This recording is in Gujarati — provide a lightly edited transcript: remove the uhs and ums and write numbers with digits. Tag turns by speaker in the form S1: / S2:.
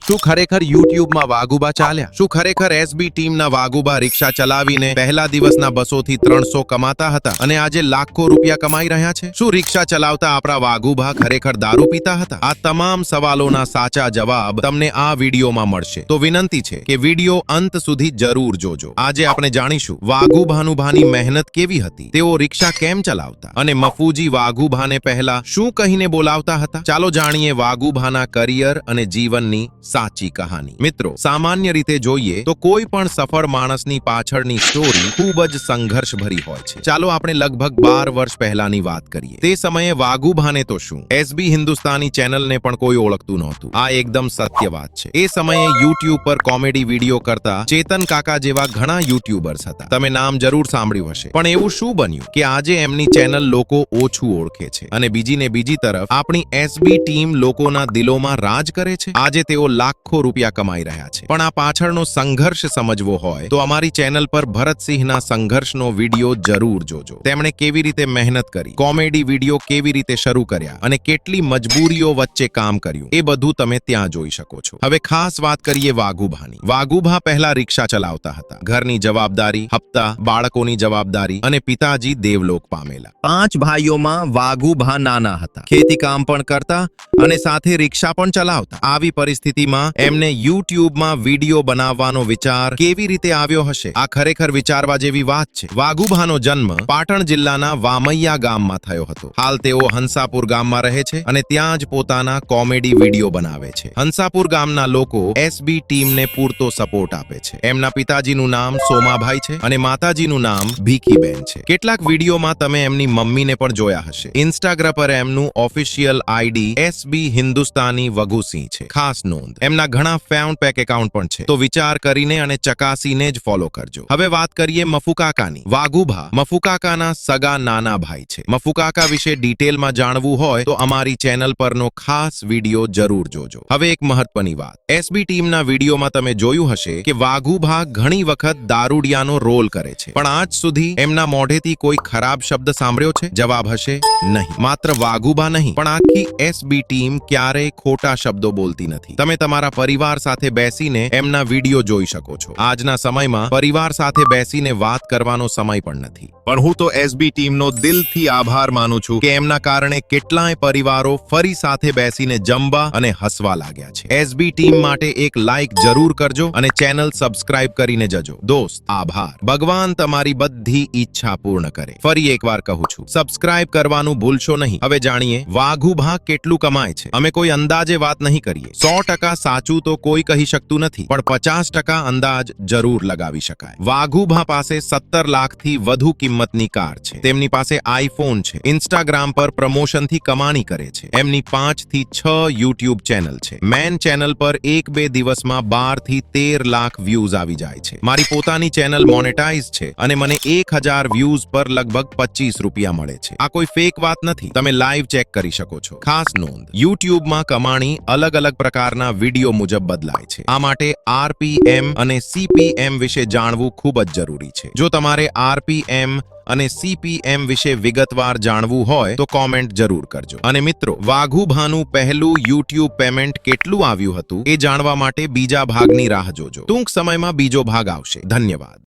S1: શું ખરેખર યુટ્યુબમાં વાઘુબા ચાલ્યા? શું ખરેખર એસબી ટીમના વાઘુબા રિક્ષા ચલાવીને પહેલા દિવસના 200 થી 300 કમાતા હતા અને આજે લાખો રૂપિયા કમાઈ રહ્યા છે? શું રિક્ષા ચલાવતા આપણા વાઘુબા ખરેખર દારૂ પીતા હતા? આ તમામ સવાલોના સાચા જવાબ તમને આ વિડીયોમાં મળશે. તો વિનંતી છે કે વિડીયો અંત સુધી જરૂર જોજો. આજે આપણે જાણીશું વાઘુભાનુભાની મહેનત કેવી હતી, તેઓ રિક્ષા કેમ ચલાવતા અને મફુજી વાઘુભાને પહેલા શું કહીને બોલાવતા હતા. ચાલો જાણીએ વાઘુભાના કરિયર અને જીવનની સાચી કહાની. મિત્રો, સામાન્ય રીતે જોઈએ તો કોઈ પણ સફળ માણસની પાછળની સ્ટોરી ખૂબ જ સંઘર્ષભરી હોય છે. ચાલો આપણે લગભગ 12 વર્ષ પહેલાની વાત કરીએ. તે સમયે વાઘુભાને તો શું, એસબી હિન્દુસ્તાની ચેનલને પણ કોઈ ઓળખતું નહોતું. આ એકદમ સત્ય વાત છે. એ સમયે યુટ્યુબ પર કોમેડી વિડીયો કરતા ચેતન કાકા જેવા ઘણા યુટ્યુબર્સ હતા. તમે નામ જરૂર સાંભળ્યું હશે. પણ એવું શું બન્યું કે આજે એમની ચેનલ લોકો ઓછું ઓળખે છે અને બીજી તરફ આપણી એસબી ટીમ લોકોના દિલોમાં રાજ કરે છે. આજે તેઓ લાખો રૂપિયા કમાઈ રહ્યા છે. પણ આ પાછળનો સંઘર્ષ સમજવો હોય તો અમારી ચેનલ પર ભરતસિંહના સંઘર્ષનો વિડીયો જરૂર જોજો. તેમણે કેવી રીતે મહેનત કરી, કોમેડી વિડીયો કેવી રીતે શરૂ કર્યા અને કેટલી મજબૂરીઓ વચ્ચે કામ કર્યું, એ બધું તમે ત્યાં જોઈ શકો છો. હવે ખાસ વાત કરીએ વાઘુભાની. વાઘુભા પહેલા રિક્ષા ચલાવતા હતા. ઘરની જવાબદારી, હપ્તા, બાળકોની જવાબદારી અને પિતાજી દેવલોક પામેલા. 5 ભાઈઓમાં વાઘુભા નાના હતા. ખેતી કામ પણ કરતા અને સાથે રિક્ષા પણ ચલાવતા. આવી પરિસ્થિતિમાં એમને યુટ્યુબમાં વિડીયો બનાવવાનો વિચાર કેવી રીતે આવ્યો હશે? આ ખરેખર વિચારવા જેવી વાત છે. વાઘુભાનો જન્મ પાટણ જિલ્લાના વામૈયા ગામમાં થયો હતો. હાલ તેઓ હંસાપુર ગામમાં રહે છે અને ત્યાં જ પોતાના કોમેડી વિડીયો બનાવે છે. હંસાપુર ગામના લોકો એસબી ટીમને પૂરતો સપોર્ટ આપે છે. એમના પિતાજીનું નામ સોમાભાઈ છે અને માતાજીનું નામ ભીખીબેન છે. કેટલાક વિડીયોમાં તમે એમની મમ્મીને પણ જોયા હશે. ઇન્સ્ટાગ્રામ પર એમનું ઓફિશિયલ આઈડી એસબી હિન્દુસ્તાની વઘુસિંહ છે. ખાસ નોંધ, એમના ઘણા ફેન પેક એકાઉન્ટ પણ છે. તો વિચાર કરીને અને ચકાસીને જ ફોલો કરજો. હવે વાત કરીએ મફુકાકાની. વાઘુભા મફુકાકાના સગા નાના ભાઈ છે. મફુકાકા વિશે ડિટેલમાં જાણવું હોય તો અમારી ચેનલ પરનો ખાસ વિડીયો જરૂર જોજો. હવે એક મહત્વની વાત, એસબી ટીમના વિડીયોમાં તમે જોયું હશે કે વાઘુભા ઘણી વખત દારૂડિયાનો રોલ કરે છે. પણ આજ સુધી એમના મોઢેથી કોઈ ખરાબ શબ્દ સાંભળ્યો છે? જવાબ હશે નહીં. માત્ર વાઘુભા નહીં, પણ આખી એસબી ટીમ ક્યારેય ખોટા શબ્દો બોલતી નથી. તમે તમારા પરિવાર સાથે બેસીને એમના વિડીયો જોઈ શકો છો. આજના સમયમાં પરિવાર સાથે બેસીને વાત કરવાનો સમય પણ નથી. પણ હું તો એસબી ટીમનો દિલથી આભાર માનું છું કે એમના કારણે કેટલાય પરિવારો ફરી સાથે બેસીને જમવા અને હસવા લાગ્યા છે. એસબી ટીમ માટે એક લાઈક જરૂર કરજો અને ચેનલ સબસ્ક્રાઇબ કરીને જજો. દોસ્ત, આભાર. ભગવાન તમારી બધી ઈચ્છા પૂર્ણ કરે. ફરી એકવાર કહું છું, સબસ્ક્રાઇબ કરવાનું ભૂલશો નહીં. હવે જાણીએ વાઘુભા કેટલું કમાય છે. અમે કોઈ અંદાજે વાત નહીં કરીએ. 100% સાચું તો કોઈ કહી શકતું નથી, પણ 50% અંદાજ જરૂર લગાવી શકાય. વાઘુભા પાસે 17 લાખથી વધુ કિંમતની કાર છે. તેમની પાસે આઈફોન છે. ઇન્સ્ટાગ્રામ પર પ્રમોશનથી કમાણી કરે છે. એમની 5 થી 6 યુટ્યુબ ચેનલ છે. મેન ચેનલ પર 1-2 દિવસમાં 12 થી 13 લાખ વ્યૂઝ આવી જાય છે. મારી પોતાની ચેનલ મોનેટાઇઝ છે અને મને 1000 વ્યૂઝ પર લગભગ 25 રૂપિયા મળે છે. આ કોઈ ફેક વાત નથી. તમે લાઈવ ચેક કરી શકો છો. ખાસ નોંધ, યુટ્યુબમાં કમાણી અલગ પ્રકારના વિડીયો મુજબ બદલાય છે. આ માટે આરપીએમ અને સીપીએમ વિશે જાણવું ખૂબ જ જરૂરી છે. જો તમારે આરપીએમ અને સીપીએમ વિશે વિગતવાર જાણવું હોય તો કોમેન્ટ જરૂર કરજો. અને મિત્રો, વાઘુભાનું પહેલું યુટ્યુબ પેમેન્ટ કેટલું આવ્યું હતું એ જાણવા માટે બીજા ભાગની રાહ જોજો. ટૂંક સમયમાં બીજો ભાગ આવશે. ધન્યવાદ.